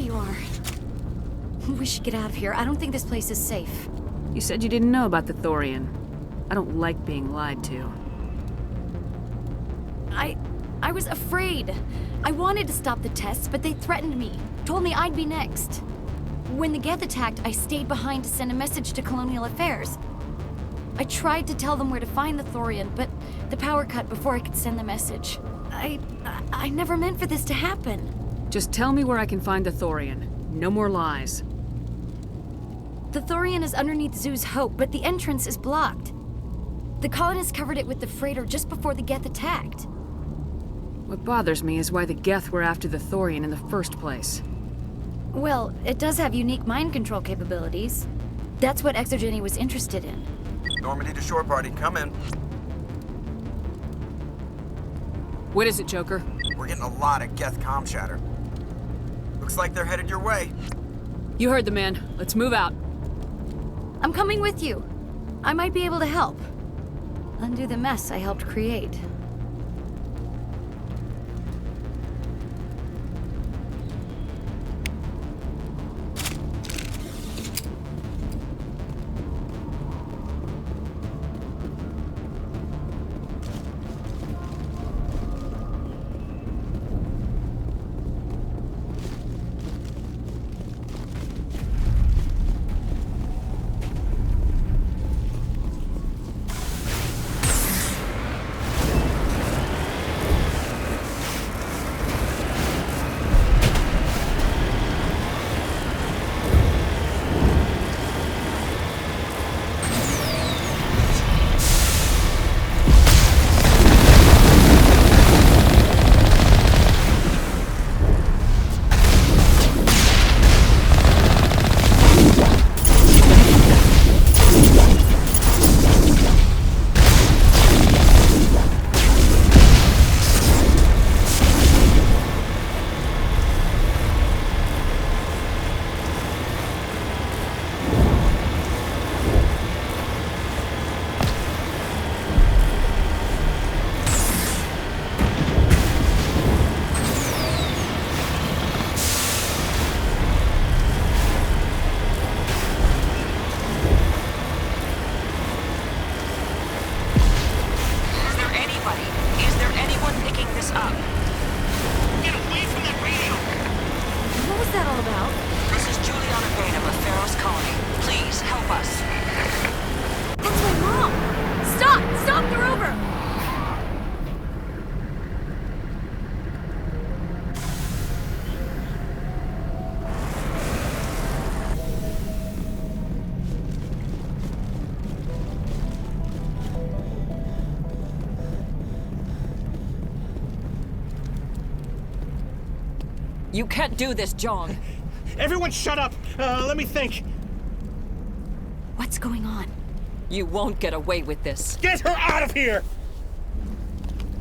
you are. We should get out of here. I don't think this place is safe. You said you didn't know about the Thorian. I don't like being lied to. I was afraid. I wanted to stop the tests, but they threatened me. Told me I'd be next. When the Geth attacked, I stayed behind to send a message to Colonial Affairs. I tried to tell them where to find the Thorian, but the power cut before I could send the message. I never meant for this to happen. Just tell me where I can find the Thorian. No more lies. The Thorian is underneath Zoo's Hope, but the entrance is blocked. The colonists covered it with the freighter just before the Geth attacked. What bothers me is why the Geth were after the Thorian in the first place. Well, it does have unique mind control capabilities. That's what Exogeny was interested in. Normandy to shore party, come in. What is it, Joker? We're getting a lot of Geth comm chatter. Looks like they're headed your way. You heard the man. Let's move out. I'm coming with you. I might be able to help. Undo the mess I helped create. You can't do this, John. Everyone shut up! Let me think. What's going on? You won't get away with this. Get her out of here!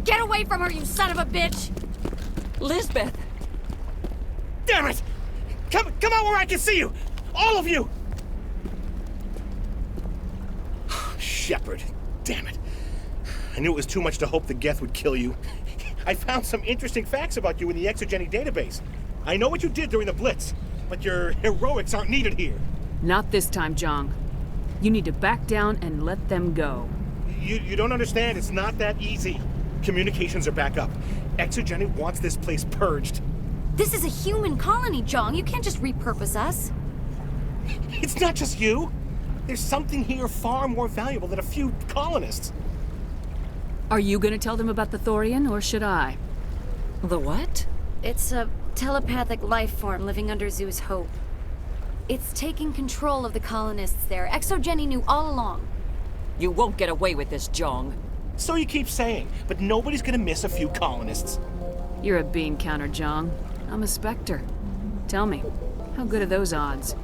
Get away from her, you son of a bitch! Lisbeth! Damn it! Come out where I can see you! All of you! Shepard, damn it. I knew it was too much to hope the Geth would kill you. I found some interesting facts about you in the Exogeny database. I know what you did during the Blitz, but your heroics aren't needed here. Not this time, Jong. You need to back down and let them go. You don't understand. It's not that easy. Communications are back up. Exogeny wants this place purged. This is a human colony, Jong. You can't just repurpose us. It's not just you. There's something here far more valuable than a few colonists. Are you gonna tell them about the Thorian, or should I? The what? It's a telepathic life form living under Zoo's Hope. It's taking control of the colonists there. Exogeny knew all along. You won't get away with this, Jong. So you keep saying, but nobody's gonna miss a few colonists. You're a bean counter, Jong. I'm a Spectre. Tell me, how good are those odds?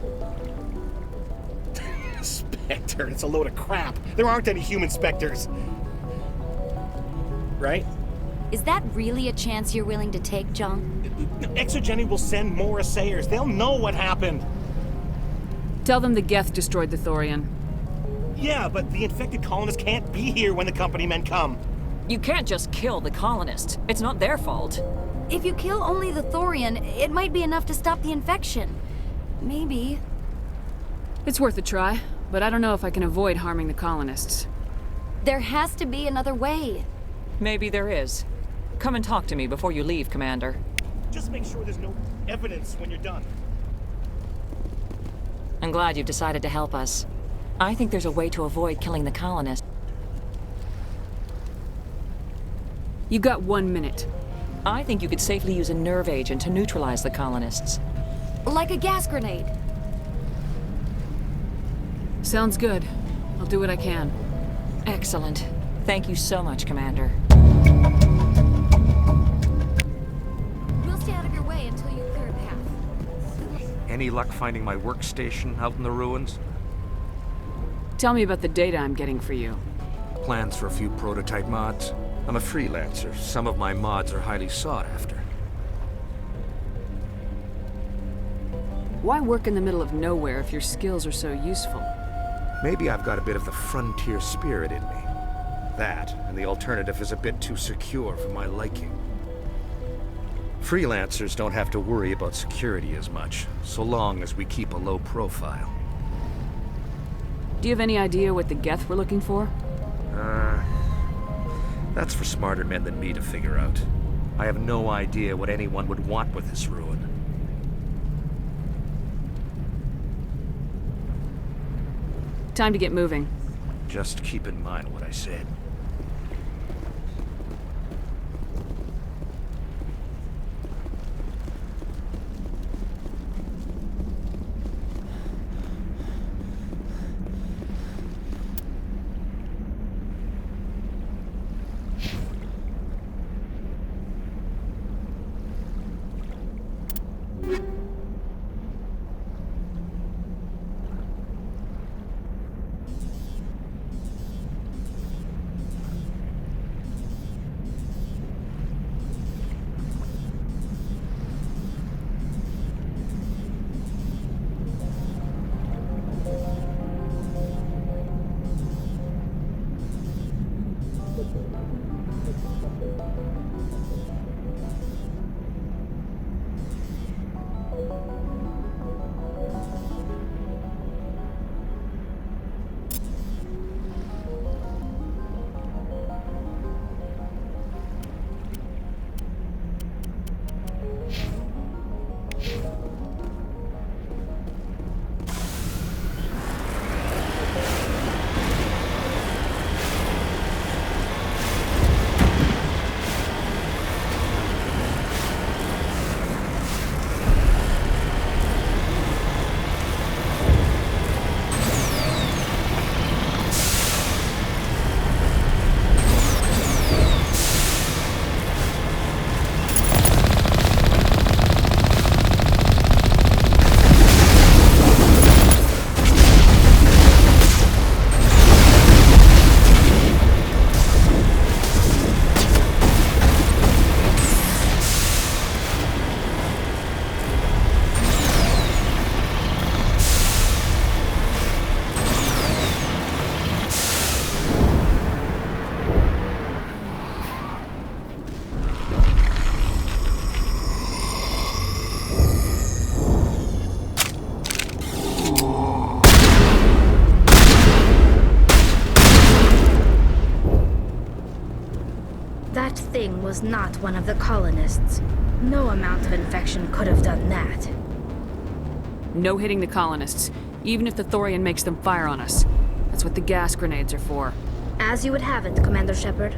Spectre, it's a load of crap. There aren't any human Spectres. Right? Is that really a chance you're willing to take, Jong? Exogeny will send more assayers. They'll know what happened. Tell them the Geth destroyed the Thorian. Yeah, but the infected colonists can't be here when the company men come. You can't just kill the colonists. It's not their fault. If you kill only the Thorian, it might be enough to stop the infection. Maybe. It's worth a try, but I don't know if I can avoid harming the colonists. There has to be another way. Maybe there is. Come and talk to me before you leave, Commander. Just make sure there's no evidence when you're done. I'm glad you've decided to help us. I think there's a way to avoid killing the colonists. You got 1 minute. I think you could safely use a nerve agent to neutralize the colonists. Like a gas grenade. Sounds good. I'll do what I can. Excellent. Thank you so much, Commander. We'll stay out of your way until you clear a path. Any luck finding my workstation out in the ruins? Tell me about the data I'm getting for you. Plans for a few prototype mods? I'm a freelancer. Some of my mods are highly sought after. Why work in the middle of nowhere if your skills are so useful? Maybe I've got a bit of the frontier spirit in me. That, and the alternative is a bit too secure for my liking. Freelancers don't have to worry about security as much, so long as we keep a low profile. Do you have any idea what the Geth were looking for? That's for smarter men than me to figure out. I have no idea what anyone would want with this ruin. Time to get moving. Just keep in mind what I said. That thing was not one of the colonists. No amount of infection could have done that. No hitting the colonists, even if the Thorian makes them fire on us. That's what the gas grenades are for. As you would have it, Commander Shepard.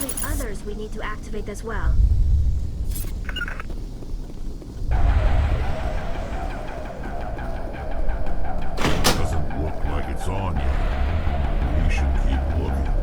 likely others we need to activate as well. Doesn't look like it's on yet. We should keep looking.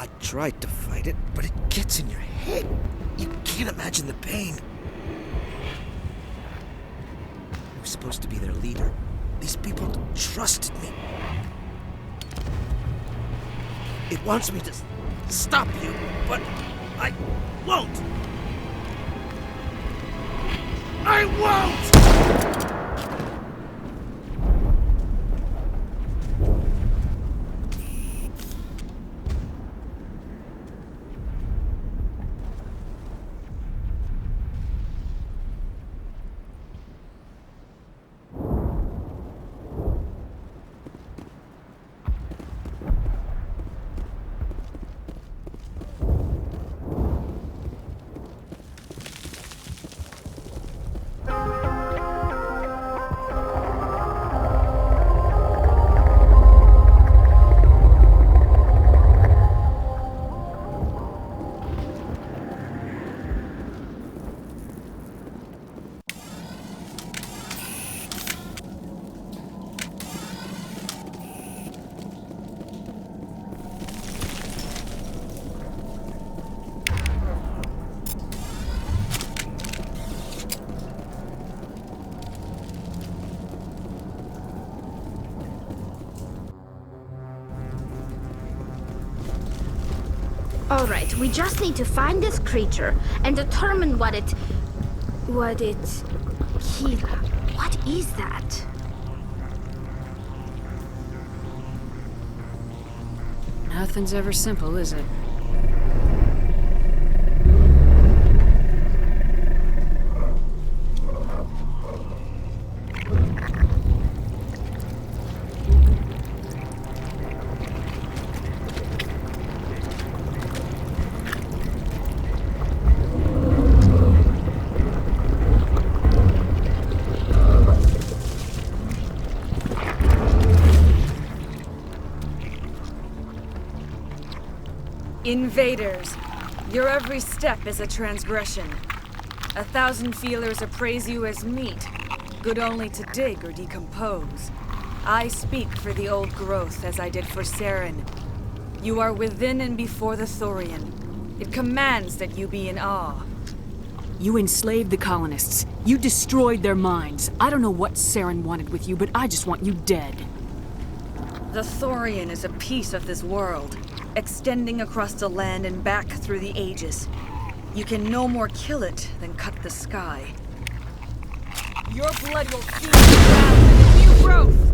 I tried to fight it, but it gets in your head. You can't imagine the pain. I was supposed to be their leader. These people trusted me. It wants me to stop you, but I won't. I won't! Alright, we just need to find this creature and determine what it... Kila. What is that? Nothing's ever simple, is it? Invaders, your every step is a transgression. 1,000 feelers appraise you as meat, good only to dig or decompose. I speak for the old growth as I did for Saren. You are within and before the Thorian. It commands that you be in awe. You enslaved the colonists. You destroyed their minds. I don't know what Saren wanted with you, but I just want you dead. The Thorian is a piece of this world, extending across the land and back through the ages. You can no more kill it than cut the sky. Your blood will feed the ground with new growth!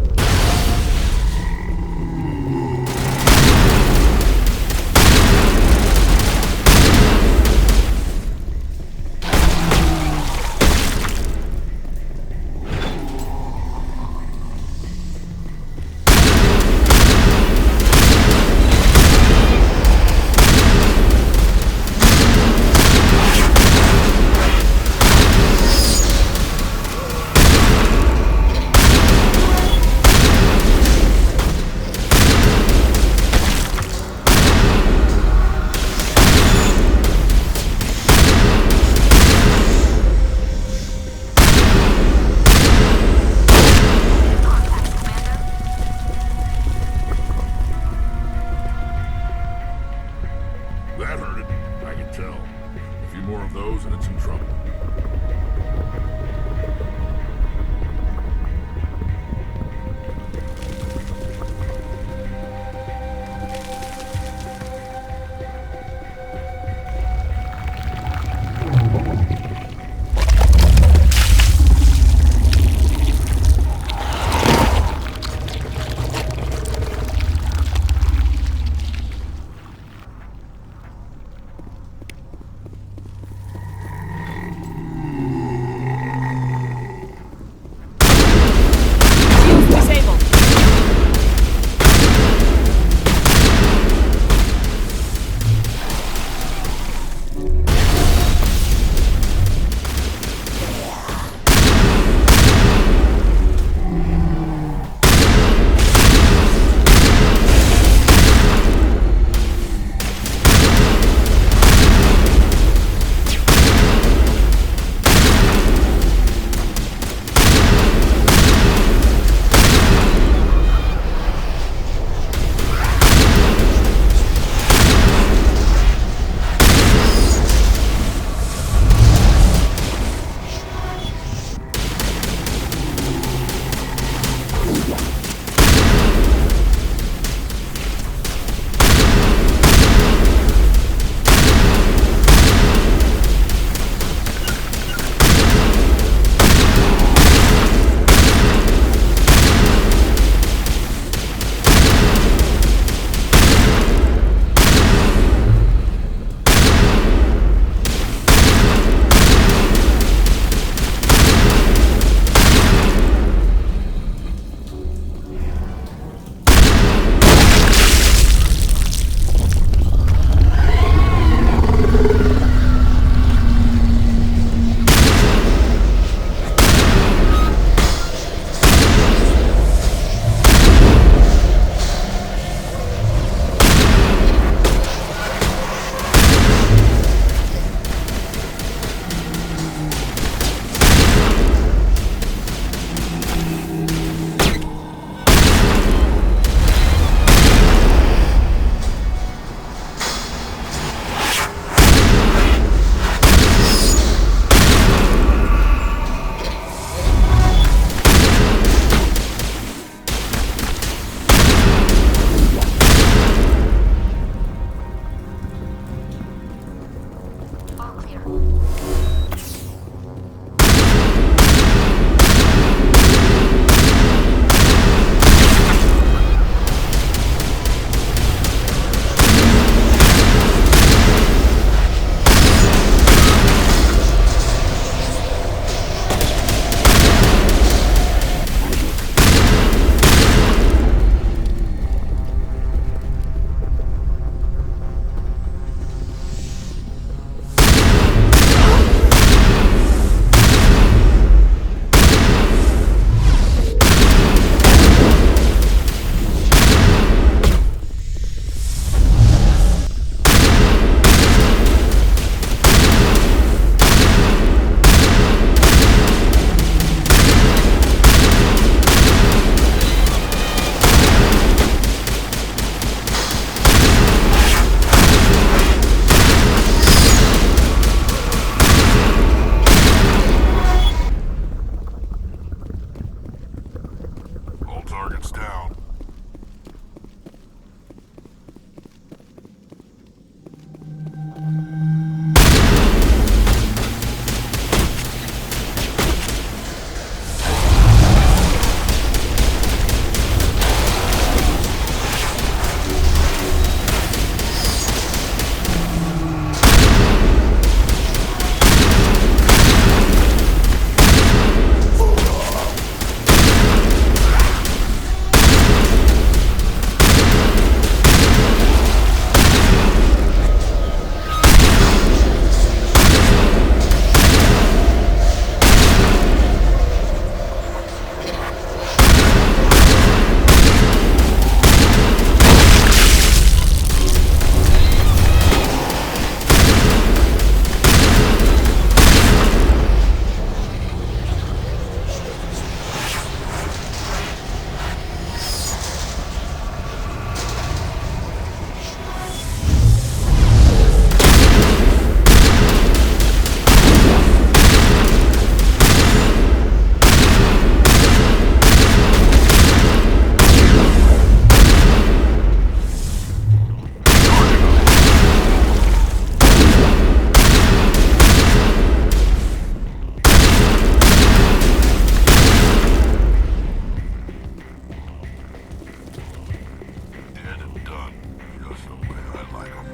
done just the way I like 'em.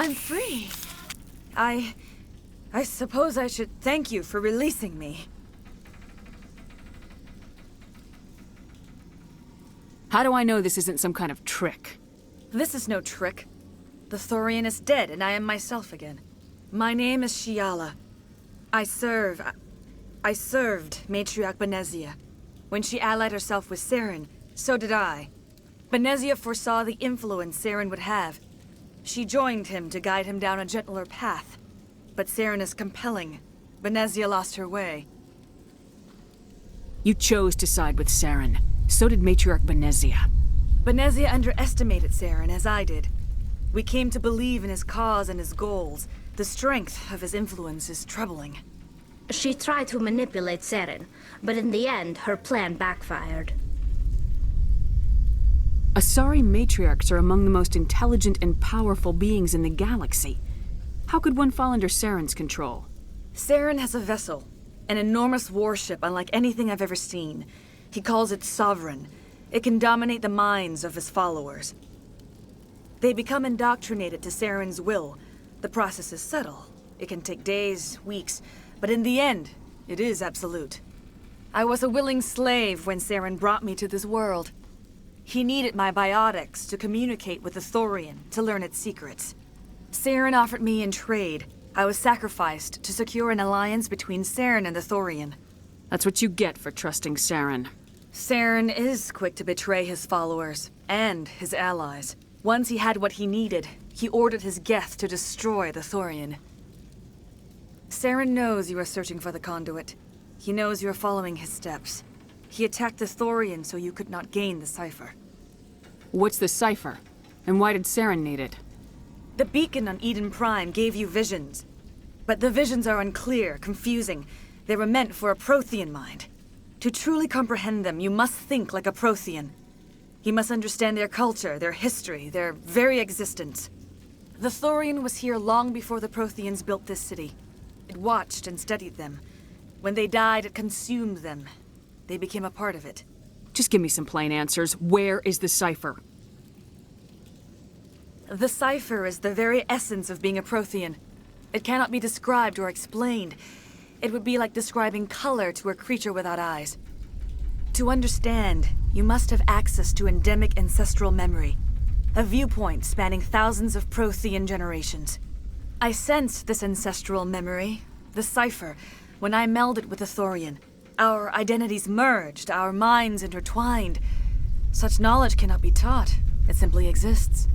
I'm free. I suppose I should thank you for releasing me. How do I know this isn't some kind of trick? This is no trick. The Thorian is dead, and I am myself again. My name is Shiala. I served Matriarch Benezia. When she allied herself with Saren, so did I. Benezia foresaw the influence Saren would have. She joined him to guide him down a gentler path. But Saren is compelling. Benezia lost her way. You chose to side with Saren. So did Matriarch Benezia. Benezia underestimated Saren, as I did. We came to believe in his cause and his goals. The strength of his influence is troubling. She tried to manipulate Saren, but in the end, her plan backfired. Asari matriarchs are among the most intelligent and powerful beings in the galaxy. How could one fall under Saren's control? Saren has a vessel, an enormous warship unlike anything I've ever seen. He calls it Sovereign. It can dominate the minds of his followers. They become indoctrinated to Saren's will. The process is subtle. It can take days, weeks, but in the end, it is absolute. I was a willing slave when Saren brought me to this world. He needed my biotics to communicate with the Thorian, to learn its secrets. Saren offered me in trade. I was sacrificed to secure an alliance between Saren and the Thorian. That's what you get for trusting Saren. Saren is quick to betray his followers, and his allies. Once he had what he needed, he ordered his Geth to destroy the Thorian. Saren knows you are searching for the Conduit. He knows you are following his steps. He attacked the Thorian so you could not gain the cipher. What's the cipher? And why did Saren need it? The beacon on Eden Prime gave you visions. But the visions are unclear, confusing. They were meant for a Prothean mind. To truly comprehend them, you must think like a Prothean. You must understand their culture, their history, their very existence. The Thorian was here long before the Protheans built this city. It watched and studied them. When they died, it consumed them. They became a part of it. Just give me some plain answers. Where is the cipher? The cipher is the very essence of being a Prothean. It cannot be described or explained. It would be like describing color to a creature without eyes. To understand, you must have access to endemic ancestral memory, a viewpoint spanning thousands of Prothean generations. I sensed this ancestral memory, the cipher, when I melded with the Thorian. Our identities merged, our minds intertwined. Such knowledge cannot be taught. It simply exists.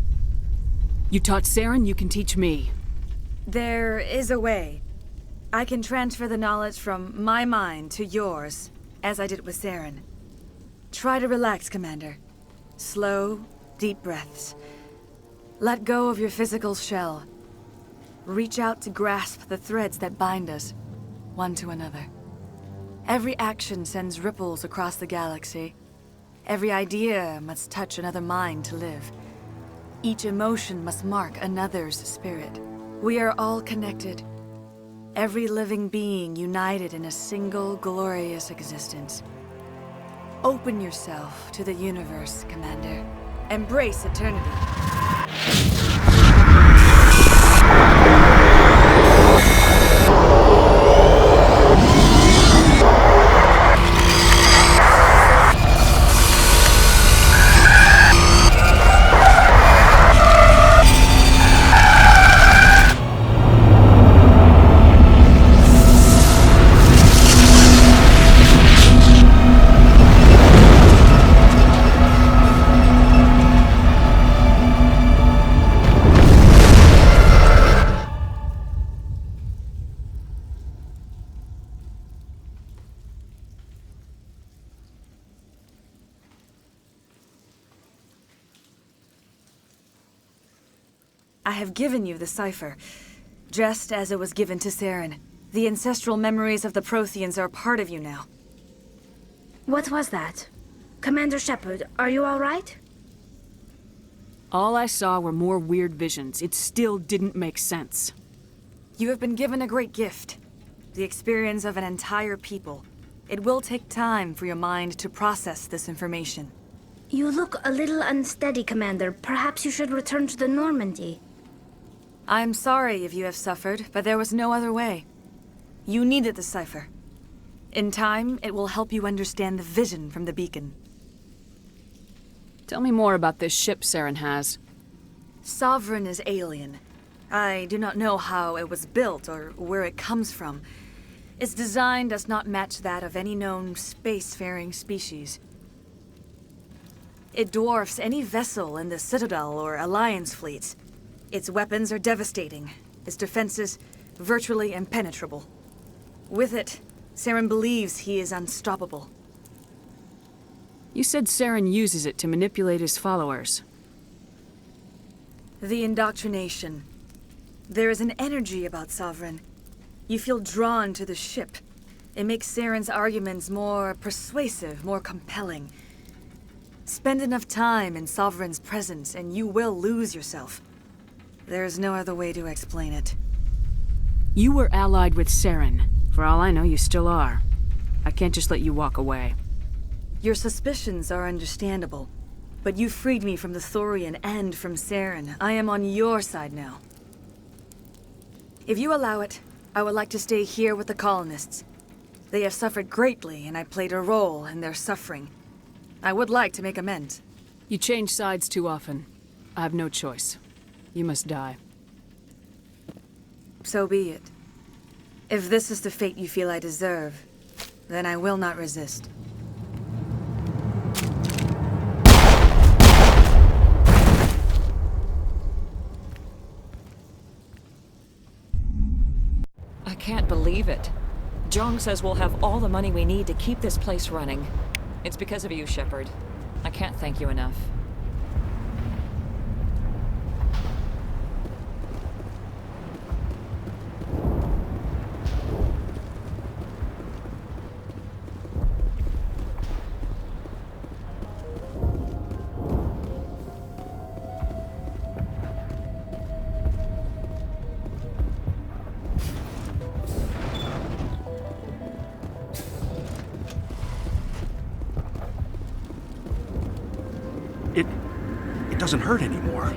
You taught Saren, you can teach me. There is a way. I can transfer the knowledge from my mind to yours, as I did with Saren. Try to relax, Commander. Slow, deep breaths. Let go of your physical shell. Reach out to grasp the threads that bind us, one to another. Every action sends ripples across the galaxy. Every idea must touch another mind to live. Each emotion must mark another's spirit. We are all connected. Every living being united in a single glorious existence. Open yourself to the universe, Commander. Embrace eternity. I have given you the cipher, just as it was given to Saren. The ancestral memories of the Protheans are part of you now. What was that? Commander Shepard, are you all right? All I saw were more weird visions. It still didn't make sense. You have been given a great gift. The experience of an entire people. It will take time for your mind to process this information. You look a little unsteady, Commander. Perhaps you should return to the Normandy. I'm sorry if you have suffered, but there was no other way. You needed the cipher. In time, it will help you understand the vision from the beacon. Tell me more about this ship Saren has. Sovereign is alien. I do not know how it was built or where it comes from. Its design does not match that of any known spacefaring species. It dwarfs any vessel in the Citadel or Alliance fleets. Its weapons are devastating, its defenses virtually impenetrable. With it, Saren believes he is unstoppable. You said Saren uses it to manipulate his followers. The indoctrination. There is an energy about Sovereign. You feel drawn to the ship. It makes Saren's arguments more persuasive, more compelling. Spend enough time in Sovereign's presence and you will lose yourself. There is no other way to explain it. You were allied with Saren. For all I know, you still are. I can't just let you walk away. Your suspicions are understandable, but you freed me from the Thorian and from Saren. I am on your side now. If you allow it, I would like to stay here with the colonists. They have suffered greatly, and I played a role in their suffering. I would like to make amends. You change sides too often. I have no choice. You must die. So be it. If this is the fate you feel I deserve, then I will not resist. I can't believe it. Jong says we'll have all the money we need to keep this place running. It's because of you, Shepard. I can't thank you enough. doesn't hurt anymore.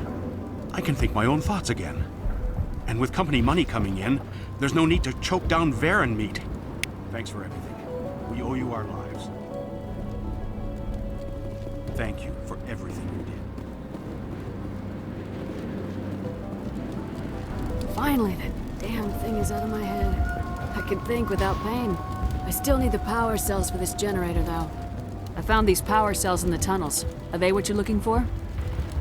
I can think my own thoughts again. And with company money coming in, there's no need to choke down Varen meat. Thanks for everything. We owe you our lives. Thank you for everything you did. Finally, that damn thing is out of my head. I can think without pain. I still need the power cells for this generator, though. I found these power cells in the tunnels. Are they what you're looking for?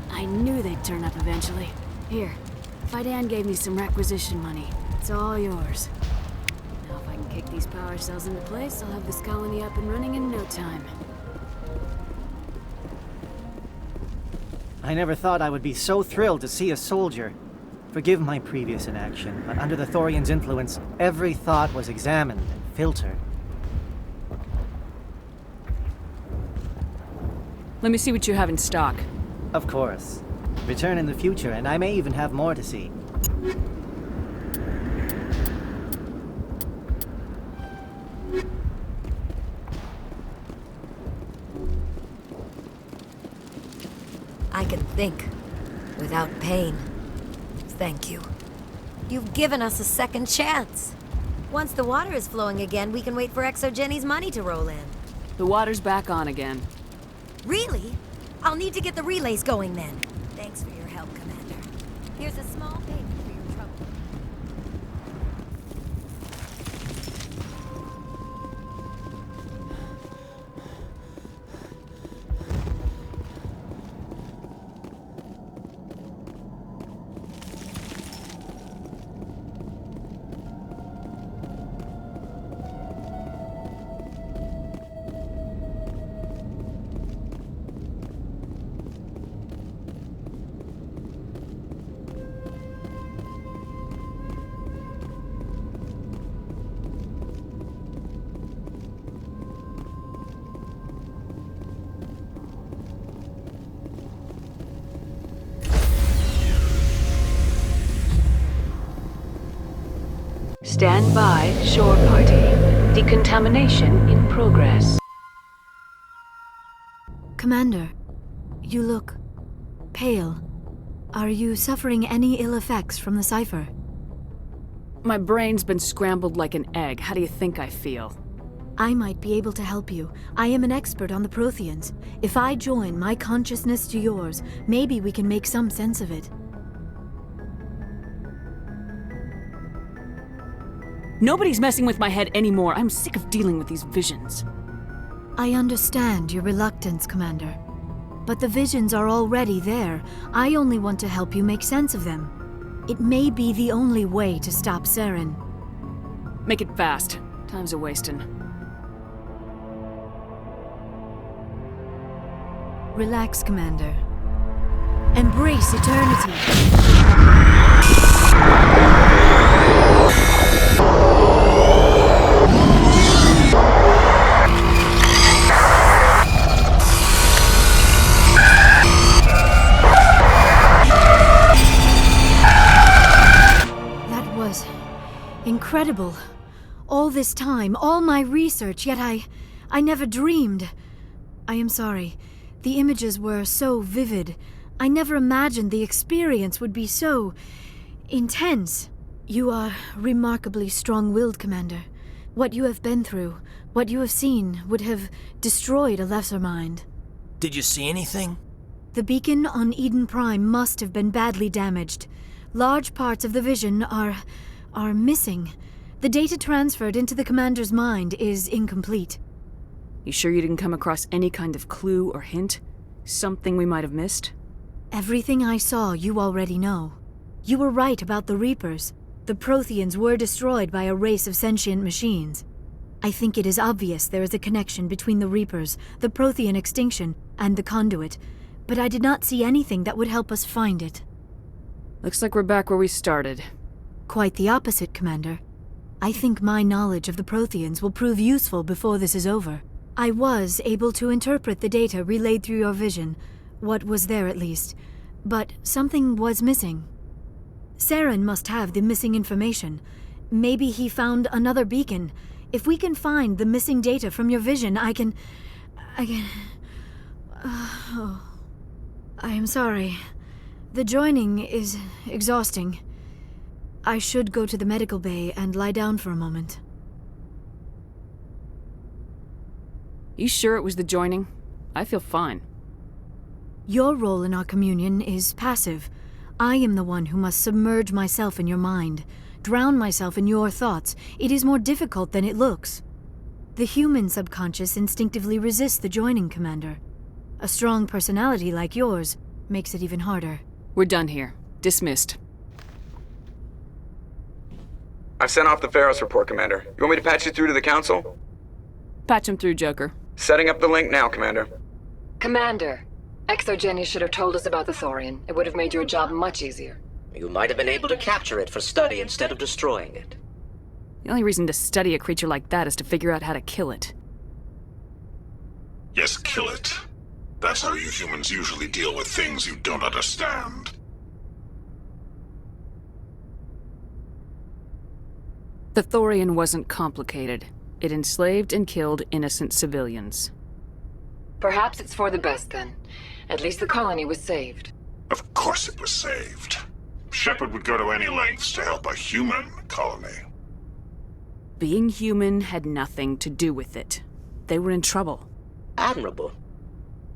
I knew they'd turn up eventually. Here, Fidan gave me some requisition money. It's all yours. Now if I can kick these power cells into place, I'll have this colony up and running in no time. I never thought I would be so thrilled to see a soldier. Forgive my previous inaction, but under the Thorian's influence, every thought was examined and filtered. Let me see what you have in stock. Of course. Return in the future, and I may even have more to see. I can think without pain. Thank you. You've given us a second chance. Once the water is flowing again, we can wait for Exogeni's money to roll in. The water's back on again. Really? I'll need to get the relays going then. Thanks for your help, Commander. Here's a small payment for your trouble. Stand by, shore party. Decontamination in progress. Commander, you look pale. Are you suffering any ill effects from the cipher? My brain's been scrambled like an egg. How do you think I feel? I might be able to help you. I am an expert on the Protheans. If I join my consciousness to yours, maybe we can make some sense of it. Nobody's messing with my head anymore. I'm sick of dealing with these visions. I understand your reluctance, Commander. But the visions are already there. I only want to help you make sense of them. It may be the only way to stop Saren. Make it fast. Time's a-wasting. Relax, Commander. Embrace eternity. That was incredible. All this time, all my research, yet I never dreamed. I am sorry. The images were so vivid. I never imagined the experience would be so intense. You are remarkably strong-willed, Commander. What you have been through, what you have seen, would have destroyed a lesser mind. Did you see anything? The beacon on Eden Prime must have been badly damaged. Large parts of the vision are missing. The data transferred into the Commander's mind is incomplete. You sure you didn't come across any kind of clue or hint? Something we might have missed? Everything I saw you already know. You were right about the Reapers. The Protheans were destroyed by a race of sentient machines. I think it is obvious there is a connection between the Reapers, the Prothean extinction, and the Conduit, but I did not see anything that would help us find it. Looks like we're back where we started. Quite the opposite, Commander. I think my knowledge of the Protheans will prove useful before this is over. I was able to interpret the data relayed through your vision, what was there at least, but something was missing. Saren must have the missing information. Maybe he found another beacon. If we can find the missing data from your vision, I can... I am sorry. The joining is exhausting. I should go to the medical bay and lie down for a moment. You sure it was the joining? I feel fine. Your role in our communion is passive. I am the one who must submerge myself in your mind, drown myself in your thoughts. It is more difficult than it looks. The human subconscious instinctively resists the joining, Commander. A strong personality like yours makes it even harder. We're done here. Dismissed. I've sent off the Pharos report, Commander. You want me to patch you through to the Council? Patch him through, Joker. Setting up the link now, Commander. Commander, ExoGeni should have told us about the Thorian. It would have made your job much easier. You might have been able to capture it for study instead of destroying it. The only reason to study a creature like that is to figure out how to kill it. Yes, kill it. That's how you humans usually deal with things you don't understand. The Thorian wasn't complicated. It enslaved and killed innocent civilians. Perhaps it's for the best then. At least the colony was saved. Of course it was saved. Shepard would go to any lengths to help a human colony. Being human had nothing to do with it. They were in trouble. Admirable.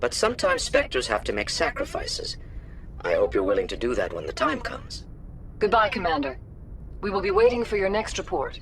But sometimes Spectres have to make sacrifices. I hope you're willing to do that when the time comes. Goodbye, Commander. We will be waiting for your next report.